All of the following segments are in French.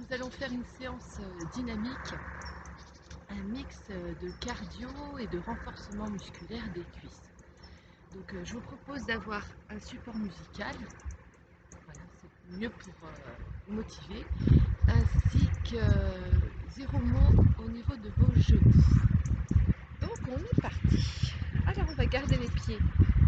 nous allons faire une séance dynamique, un mix de cardio et de renforcement musculaire des cuisses. Donc je vous propose d'avoir un support musical, voilà, c'est mieux pour vous motiver, ainsi que zéro mot au niveau de vos genoux. Donc on est parti. Alors on va garder les pieds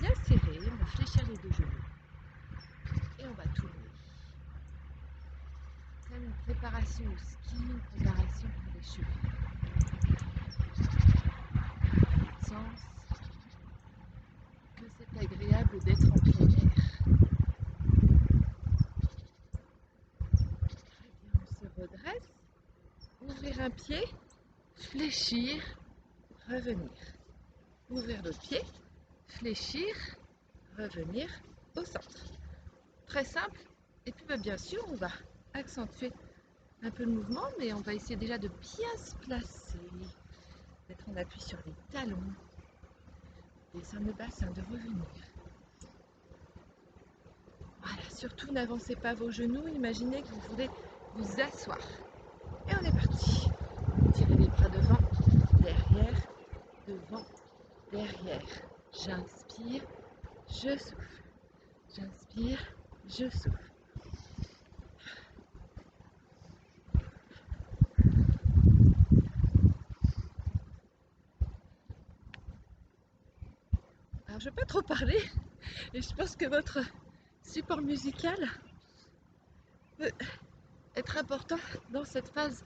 bien serrés, on va fléchir les deux genoux et on va tourner. Comme une préparation au ski, une préparation pour les cheveux. Sens que c'est agréable d'être en plein air. Très bien, on se redresse, ouvrir un pied, fléchir, revenir. Ouvrir l'autre pied, fléchir, revenir au centre. Très simple. Et puis bien sûr, on va accentuer un peu le mouvement, mais on va essayer déjà de bien se placer, d'être en appui sur les talons, descendre le bassin, de revenir. Voilà, surtout n'avancez pas vos genoux, imaginez que vous voulez vous asseoir. Et on est parti. Tirez les bras devant, derrière, devant, derrière. J'inspire, je souffle. J'inspire, je souffle. Alors je ne vais pas trop parler, et je pense que votre support musical peut être important dans cette phase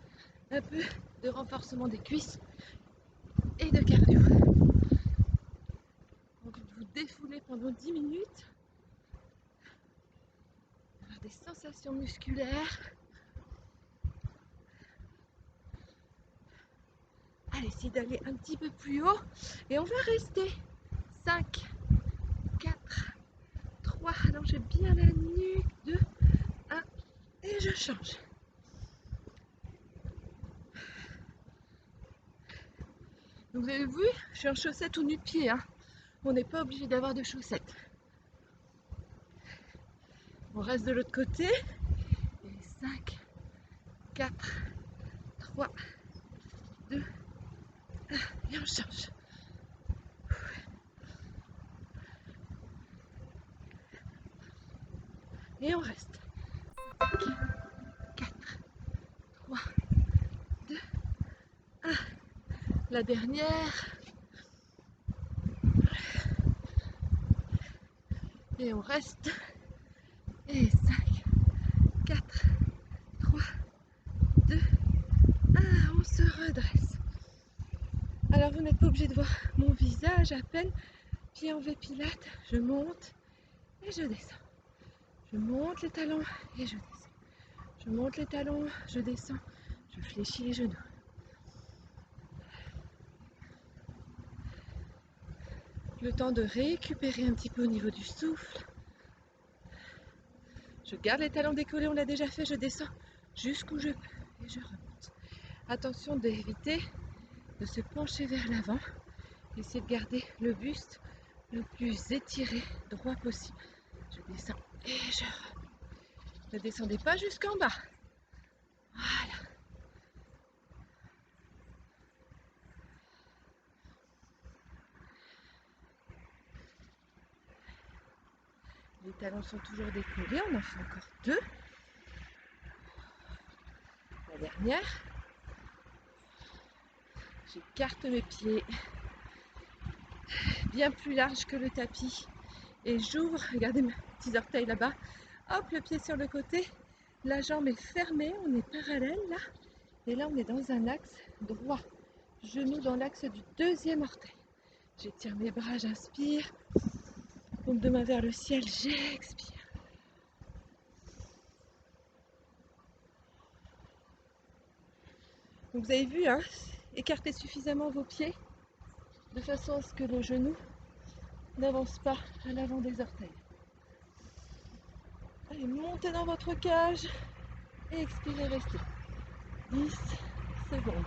un peu de renforcement des cuisses et de cardio. Donc vous défoulez pendant 10 minutes, avoir des sensations musculaires. Allez, essayez d'aller un petit peu plus haut et on va rester 5, 4, 3, allongez bien la nuque, 2, 1 et je change. Donc vous avez vu, je suis en chaussettes ou nu-pied, hein. On n'est pas obligé d'avoir de chaussettes. On reste de l'autre côté. Et 5, 4, 3, 2, 1 et on change. Et on reste. 5, 4, 3, 2, 1. La dernière. Et on reste. Et 5, 4, 3, 2, 1. On se redresse. Alors vous n'êtes pas obligé de voir mon visage à peine. Pied en V pilates, je monte et je descends. Je monte les talons et je descends. Je monte les talons, je descends. Je fléchis les genoux. Le temps de récupérer un petit peu au niveau du souffle. Je garde les talons décollés, on l'a déjà fait, je descends jusqu'où je peux et je remonte. Attention d'éviter de se pencher vers l'avant. Essayez de garder le buste le plus étiré, droit possible. Je descends et je remonte. Ne descendez pas jusqu'en bas. Voilà. Les talons sont toujours décollés, on en fait encore 2. La dernière. J'écarte mes pieds bien plus large que le tapis et j'ouvre, regardez mes petits orteils là-bas, hop, le pied sur le côté, la jambe est fermée, on est parallèle là, et là on est dans un axe droit, genou dans l'axe du deuxième orteil. J'étire mes bras, j'inspire, paume de main vers le ciel, j'expire. Donc vous avez vu, hein, écartez suffisamment vos pieds de façon à ce que le genou n'avance pas à l'avant des orteils. Allez, montez dans votre cage et expirez, restez 10 secondes.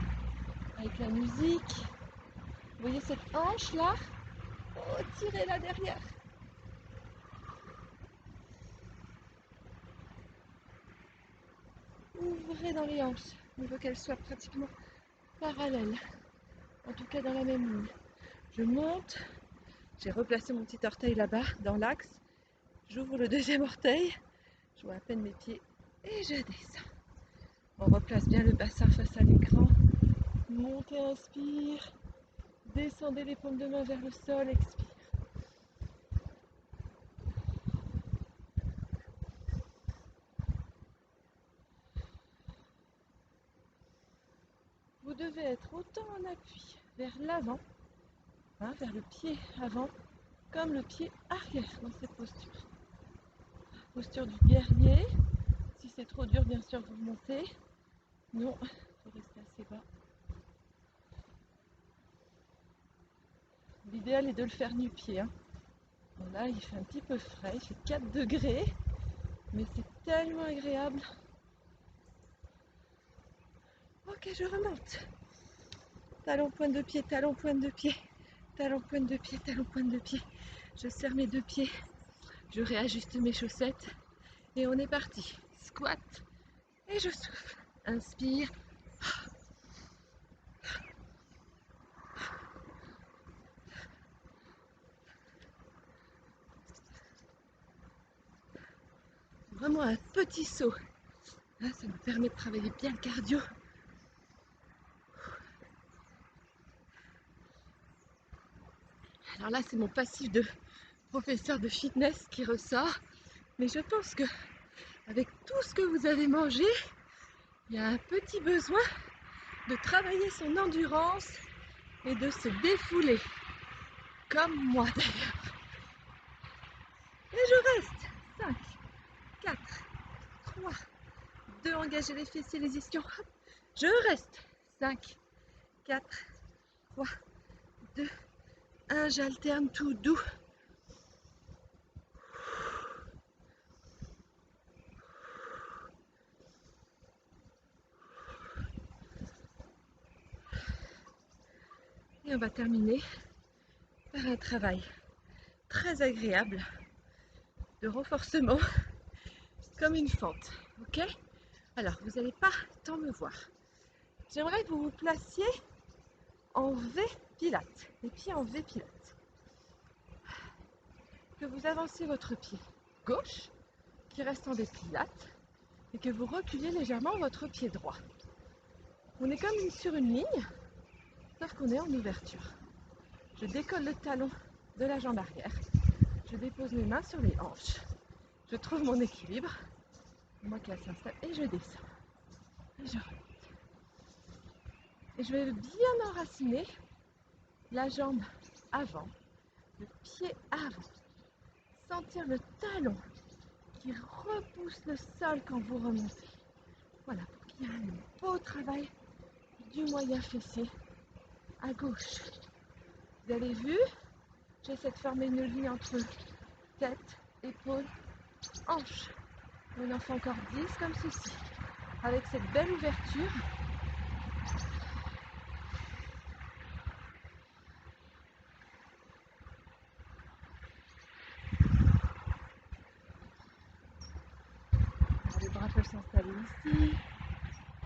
Avec la musique, vous voyez cette hanche là, oh, tirez-la derrière. Ouvrez. ouvrez dans les hanches. On veut qu'elles soient pratiquement parallèles, en tout cas dans la même ligne. Je monte, j'ai replacé mon petit orteil là-bas dans l'axe, j'ouvre le deuxième orteil, je vois à peine mes pieds et je descends. On replace bien le bassin face à l'écran. Montez, inspire, descendez les paumes de main vers le sol, expire. Vous devez être autant en appui vers l'avant, vers le pied avant, comme le pied arrière dans cette posture. Posture du guerrier. Si c'est trop dur, bien sûr, vous remontez. Non, il faut rester assez bas. L'idéal est de le faire nu-pied. Bon, là, il fait un petit peu frais, il fait 4 degrés, mais c'est tellement agréable. Ok, je remonte. Talon, pointe de pied, talon, pointe de pied. Talon, pointe de pied, talon, pointe de pied. Je serre mes deux pieds. Je réajuste mes chaussettes. Et on est parti. Squat. Et je souffle. Inspire. Vraiment un petit saut. Là, ça me permet de travailler bien le cardio. Alors là, c'est mon passif de professeur de fitness qui ressort. Mais je pense que avec tout ce que vous avez mangé, il y a un petit besoin de travailler son endurance et de se défouler. Comme moi d'ailleurs. Et je reste. 5, 4, 3, 2, engagez les fessiers, les ischions. Je reste. 5, 4, 3, 2, 1, j'alterne tout doux. Et on va terminer par un travail très agréable de renforcement comme une fente. Ok? Alors, vous n'allez pas tant me voir. J'aimerais que vous vous placiez en V pilates, les pieds en V pilates. Que vous avanciez votre pied gauche, qui reste en V pilates, et que vous reculiez légèrement votre pied droit. On est comme sur une ligne, sauf qu'on est en ouverture. Je décolle le talon de la jambe arrière, je dépose mes mains sur les hanches, je trouve mon équilibre, moi qui s'installe, et je descends. Et je remonte. Et je vais bien enraciner la jambe avant, le pied avant. Sentir le talon qui repousse le sol quand vous remontez. Voilà, pour qu'il y ait un beau travail du moyen fessier à gauche. Vous avez vu, j'essaie de former une ligne entre tête, épaule, hanche. On en fait encore 10 comme ceci. Avec cette belle ouverture. Alors, les bras peuvent s'installer ici.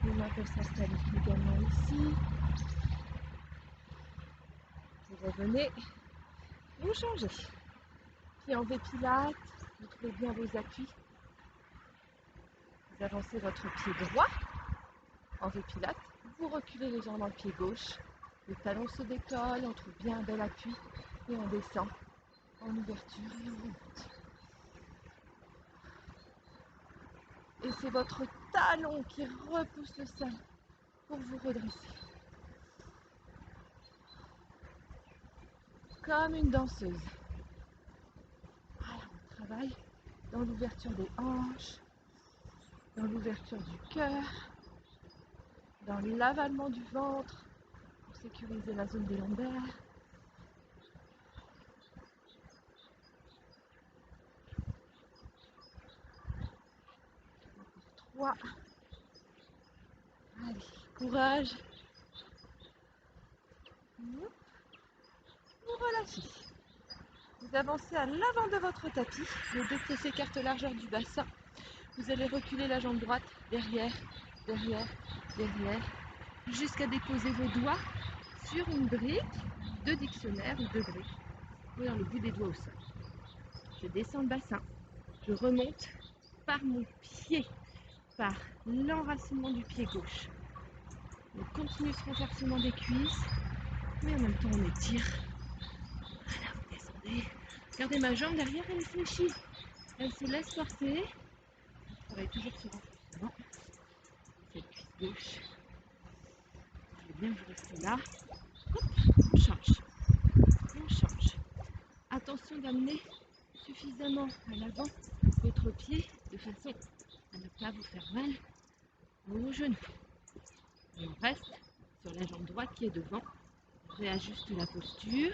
Les mains peuvent s'installer également ici. Vous revenez, vous changez. Pied en V pilates, vous trouvez bien vos appuis. Vous avancez votre pied droit en V pilates, vous reculez légèrement le pied gauche. Le talon se décolle, on trouve bien un bel appui et on descend en ouverture et on remonte. Et c'est votre talon qui repousse le sol pour vous redresser. Comme une danseuse. Voilà, on travaille dans l'ouverture des hanches, dans l'ouverture du cœur, dans l'avalement du ventre pour sécuriser la zone des lombaires. Encore 3. Allez, courage. Vous relâchez. Vous avancez à l'avant de votre tapis, les deux pieds s'écartent largeur du bassin. Vous allez reculer la jambe droite derrière derrière, derrière, jusqu'à déposer vos doigts sur une brique de dictionnaire ou de brique. Dans le bout des doigts au sol. Je descends le bassin. Je remonte par mon pied, par l'enracinement du pied gauche. On continue ce renforcement des cuisses, mais en même temps on étire. Voilà, vous descendez. Regardez ma jambe derrière, elle est fléchie. Elle se laisse porter. On travaille toujours ce renforcement. Cette cuisse gauche. Vous voulez bien vous rester là. Hop, on change. On change. Attention d'amener suffisamment à l'avant votre pied de façon à ne pas vous faire mal au genou. Et on reste sur la jambe droite qui est devant. On réajuste la posture.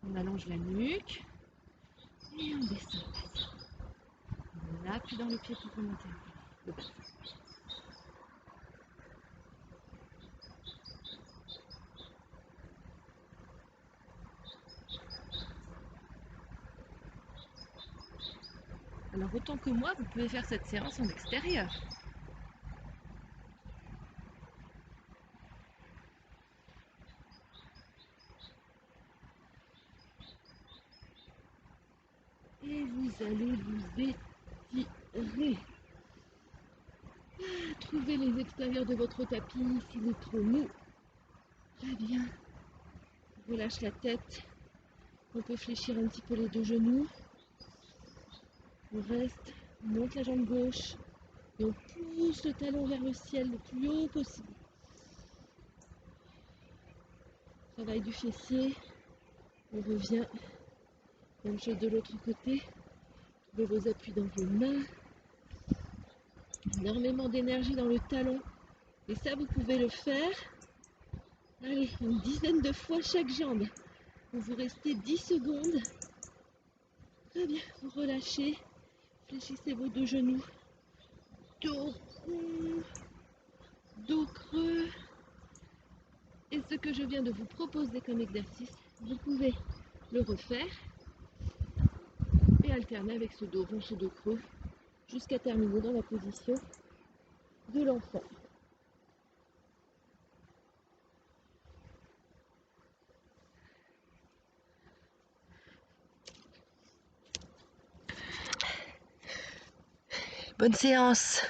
On allonge la nuque. Et on descend. On appuie dans le pied pour remonter le bassin. Alors autant que moi, vous pouvez faire cette séance en extérieur. Et vous allez vous étirer. Trouvez les extérieurs de votre tapis s'il est trop mou. Très bien. On relâche la tête. On peut fléchir un petit peu les deux genoux. On reste, on monte la jambe gauche et on pousse le talon vers le ciel le plus haut possible. Travail du fessier. On revient. Même chose de l'autre côté. Trouvez vos appuis dans vos mains. Énormément d'énergie dans le talon. Et ça, vous pouvez le faire. Allez, une dizaine de fois chaque jambe. Vous restez 10 secondes. Très bien, vous relâchez. Fléchissez vos deux genoux. Dos rond, dos creux. Et ce que je viens de vous proposer comme exercice, vous pouvez le refaire et alterner avec ce dos rond, ce dos creux, jusqu'à terminer dans la position de l'enfant. Bonne séance!